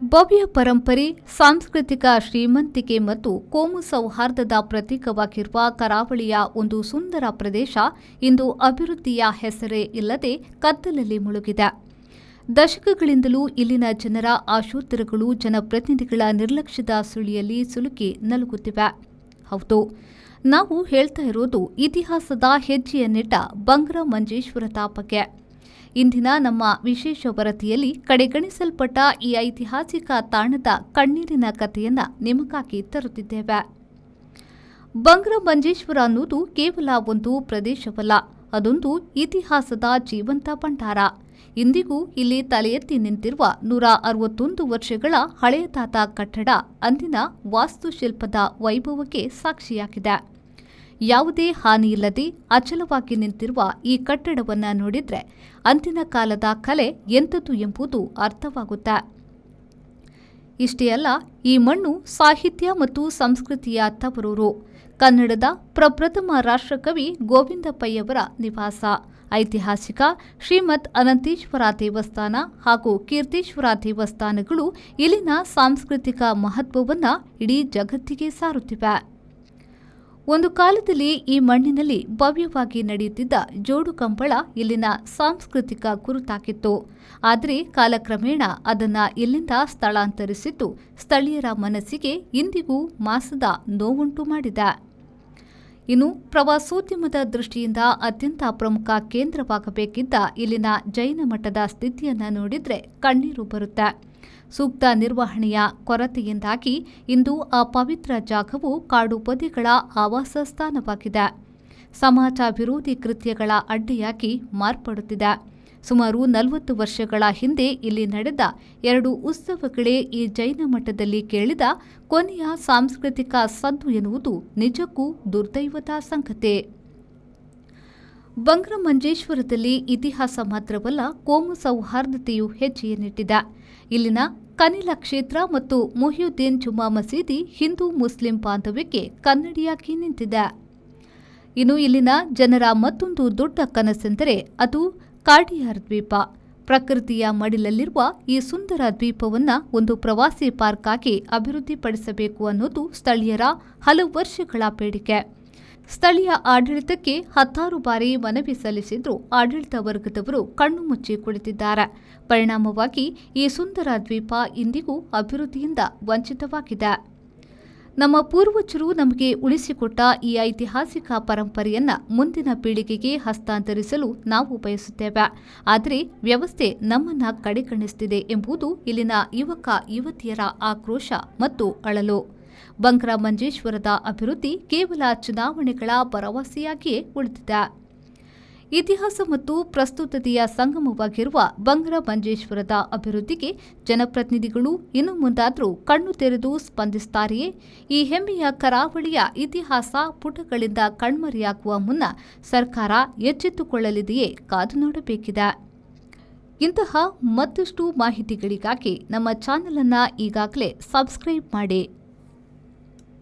ಭವ್ಯ ಪರಂಪರೆ, ಸಾಂಸ್ಕೃತಿಕ ಶ್ರೀಮಂತಿಕೆ ಮತ್ತು ಕೋಮು ಸೌಹಾರ್ದದ ಪ್ರತೀಕವಾಗಿರುವ ಕರಾವಳಿಯ ಒಂದು ಸುಂದರ ಪ್ರದೇಶ ಇಂದು ಅಭಿವೃದ್ಧಿಯ ಹೆಸರೇ ಇಲ್ಲದೆ ಕತ್ತಲಲ್ಲಿ ಮುಳುಗಿದೆ. ದಶಕಗಳಿಂದಲೂ ಇಲ್ಲಿನ ಜನರ ಆಶೋತ್ತರಗಳು ಜನಪ್ರತಿನಿಧಿಗಳ ನಿರ್ಲಕ್ಷ್ಯದ ಸುಳಿಯಲ್ಲಿ ಸಿಲುಕಿ ನಲುಗುತ್ತಿವೆ. ಹೌದು, ನಾವು ಹೇಳ್ತಾ ಇರೋದು ಇತಿಹಾಸದ ಹೆಜ್ಜೆಯನ್ನಿಟ್ಟ ಬಂಗ್ರ ಮಂಜೇಶ್ವರದ ಬಗ್ಗೆ. ಇಂದಿನ ನಮ್ಮ ವಿಶೇಷ ವರದಿಯಲ್ಲಿ ಕಡೆಗಣಿಸಲ್ಪಟ್ಟ ಈ ಐತಿಹಾಸಿಕ ತಾಣದ ಕಣ್ಣೀರಿನ ಕಥೆಯನ್ನು ನಿಮಗಾಗಿ ತರುತ್ತಿದ್ದೇವೆ. ಬಂಗ್ರ ಮಂಜೇಶ್ವರ ಅನ್ನೋದು ಕೇವಲ ಒಂದು ಪ್ರದೇಶವಲ್ಲ, ಅದೊಂದು ಇತಿಹಾಸದ ಜೀವಂತ ಭಂಡಾರ. ಇಂದಿಗೂ ಇಲ್ಲಿ ತಲೆ ಎತ್ತಿ ನಿಂತಿರುವ 161 ವರ್ಷಗಳ ಹಳೆಯದಾದ ಕಟ್ಟಡ ಅಂದಿನ ವಾಸ್ತುಶಿಲ್ಪದ ವೈಭವಕ್ಕೆ ಸಾಕ್ಷಿಯಾಗಿದೆ. ಯಾವುದೇ ಹಾನಿಯಿಲ್ಲದೆ ಅಚಲವಾಗಿ ನಿಂತಿರುವ ಈ ಕಟ್ಟಡವನ್ನು ನೋಡಿದರೆ ಅಂದಿನ ಕಾಲದ ಕಲೆ ಎಂಥದ್ದು ಎಂಬುದು ಅರ್ಥವಾಗುತ್ತೆ. ಇಷ್ಟೇ ಅಲ್ಲ, ಈ ಮಣ್ಣು ಸಾಹಿತ್ಯ ಮತ್ತು ಸಂಸ್ಕೃತಿಯ ತವರೂರು. ಕನ್ನಡದ ಪ್ರಪ್ರಥಮ ರಾಷ್ಟ್ರಕವಿ ಗೋವಿಂದ ಪೈಯವರ ನಿವಾಸ, ಐತಿಹಾಸಿಕ ಶ್ರೀಮದ್ ಅನಂತೇಶ್ವರ ದೇವಸ್ಥಾನ ಹಾಗೂ ಕೀರ್ತೀಶ್ವರ ದೇವಸ್ಥಾನಗಳು ಇಲ್ಲಿನ ಸಾಂಸ್ಕೃತಿಕ ಮಹತ್ವವನ್ನು ಇಡೀ ಜಗತ್ತಿಗೆ ಸಾರುತ್ತಿವೆ. ಒಂದು ಕಾಲದಲ್ಲಿ ಈ ಮಣ್ಣಿನಲ್ಲಿ ಭವ್ಯವಾಗಿ ನಡೆಯುತ್ತಿದ್ದ ಜೋಡು ಕಂಬಳ ಇಲ್ಲಿನ ಸಾಂಸ್ಕೃತಿಕ ಗುರುತಾಗಿತ್ತು. ಆದರೆ ಕಾಲಕ್ರಮೇಣ ಅದನ್ನು ಇಲ್ಲಿಂದ ಸ್ಥಳಾಂತರಿಸಿದ್ದು ಸ್ಥಳೀಯರ ಮನಸ್ಸಿಗೆ ಇಂದಿಗೂ ಮಾಸದ ನೋವುಂಟು ಮಾಡಿದೆ. ಇನ್ನು ಪ್ರವಾಸೋದ್ಯಮದ ದೃಷ್ಟಿಯಿಂದ ಅತ್ಯಂತ ಪ್ರಮುಖ ಕೇಂದ್ರವಾಗಬೇಕಿದ್ದ ಇಲ್ಲಿನ ಜೈನ ಮಠದ ಸ್ಥಿತಿಯನ್ನು ನೋಡಿದರೆ ಕಣ್ಣೀರು ಬರುತ್ತೆ. ಸೂಕ್ತ ನಿರ್ವಹಣೆಯ ಕೊರತೆಯಿಂದಾಗಿ ಇಂದು ಆ ಪವಿತ್ರ ಜಾಗವು ಕಾಡು ಪೊದೆಗಳ ಆವಾಸ ಸ್ಥಾನವಾಗಿದೆ. ಸಮಾಜ ವಿರೋಧಿ ಕೃತ್ಯಗಳ ಅಡ್ಡೆಯಾಗಿ ಮಾರ್ಪಡುತ್ತಿದೆ. ಸುಮಾರು 40 ವರ್ಷಗಳ ಹಿಂದೆ ಇಲ್ಲಿ ನಡೆದ 2 ಉತ್ಸವಗಳೇ ಈ ಜೈನ ಮಠದಲ್ಲಿ ಕೇಳಿದ ಕೊನೆಯ ಸಾಂಸ್ಕೃತಿಕ ಸದ್ದು ಎನ್ನುವುದು ನಿಜಕ್ಕೂ ದುರ್ದೈವದ ಸಂಗತಿ. ಬಂಗ್ರ ಮಂಜೇಶ್ವರದಲ್ಲಿ ಇತಿಹಾಸ ಮಾತ್ರವಲ್ಲ, ಕೋಮು ಸೌಹಾರ್ದತೆಯು ಹೆಜ್ಜೆಯನ್ನಿಟ್ಟಿದೆ. ಇಲ್ಲಿನ ಕನಿಲ ಕ್ಷೇತ್ರ ಮತ್ತು ಮೊಹಿಯುದ್ದೀನ್ ಜುಮಾ ಮಸೀದಿ ಹಿಂದೂ ಮುಸ್ಲಿಂ ಬಾಂಧವ್ಯಕ್ಕೆ ಕನ್ನಡಿಯಾಗಿ ನಿಂತಿದೆ. ಇನ್ನು ಇಲ್ಲಿನ ಜನರ ಮತ್ತೊಂದು ದೊಡ್ಡ ಕನಸೆಂದರೆ ಅದು ಕಾರ್ಡಿಯಾರ್ ದ್ವೀಪ. ಪ್ರಕೃತಿಯ ಮಡಿಲಲ್ಲಿರುವ ಈ ಸುಂದರ ದ್ವೀಪವನ್ನು ಒಂದು ಪ್ರವಾಸಿ ಪಾರ್ಕ್ ಆಗಿ ಅಭಿವೃದ್ಧಿಪಡಿಸಬೇಕು ಅನ್ನೋದು ಸ್ಥಳೀಯರ ಹಲವು ವರ್ಷಗಳ ಬೇಡಿಕೆ. ಸ್ಥಳೀಯ ಆಡಳಿತಕ್ಕೆ 10 ಬಾರಿ ಮನವಿ ಸಲ್ಲಿಸಿದ್ರೂ ಆಡಳಿತ ವರ್ಗದವರು ಕಣ್ಣು ಮುಚ್ಚಿ ಕುಳಿತಿದ್ದಾರೆ. ಪರಿಣಾಮವಾಗಿ ಈ ಸುಂದರ ದ್ವೀಪ ಇಂದಿಗೂ ಅಭಿವೃದ್ಧಿಯಿಂದ ವಂಚಿತವಾಗಿದೆ. ನಮ್ಮ ಪೂರ್ವಜರು ನಮಗೆ ಉಳಿಸಿಕೊಟ್ಟ ಈ ಐತಿಹಾಸಿಕ ಪರಂಪರೆಯನ್ನು ಮುಂದಿನ ಪೀಳಿಗೆಗೆ ಹಸ್ತಾಂತರಿಸಲು ನಾವು ಬಯಸುತ್ತೇವೆ. ಆದರೆ ವ್ಯವಸ್ಥೆ ನಮ್ಮನ್ನು ಕಡೆಗಣಿಸುತ್ತಿದೆ ಎಂಬುದು ಇಲ್ಲಿನ ಯುವಕ ಯುವತಿಯರ ಆಕ್ರೋಶ ಮತ್ತು ಅಳಲು. ಬಂಗ್ರ ಮಂಜೇಶ್ವರದ ಅಭಿವೃದ್ಧಿ ಕೇವಲ ಚುನಾವಣೆಗಳ ಭರವಸೆಯಾಗಿಯೇ ಉಳಿದಿದೆ. ಇತಿಹಾಸ ಮತ್ತು ಪ್ರಸ್ತುತತೆಯ ಸಂಗಮವಾಗಿರುವ ಬಂಗ್ರ ಮಂಜೇಶ್ವರದ ಅಭಿವೃದ್ಧಿಗೆ ಜನಪ್ರತಿನಿಧಿಗಳು ಇನ್ನು ಮುಂದಾದರೂ ಕಣ್ಣು ತೆರೆದು ಸ್ಪಂದಿಸುತ್ತಾರೆಯೇ? ಈ ಹೆಮ್ಮೆಯ ಕರಾವಳಿಯ ಇತಿಹಾಸ ಪುಟಗಳಿಂದ ಕಣ್ಮರೆಯಾಗುವ ಮುನ್ನ ಸರ್ಕಾರ ಎಚ್ಚೆತ್ತುಕೊಳ್ಳಲಿದೆಯೇ ಕಾದು ನೋಡಬೇಕಿದೆ. ಇಂತಹ ಮತ್ತಷ್ಟು ಮಾಹಿತಿಗಳಿಗಾಗಿ ನಮ್ಮ ಚಾನೆಲ್ ಅನ್ನು ಈಗಾಗಲೇ ಸಬ್ಸ್ಕ್ರೈಬ್ ಮಾಡಿ.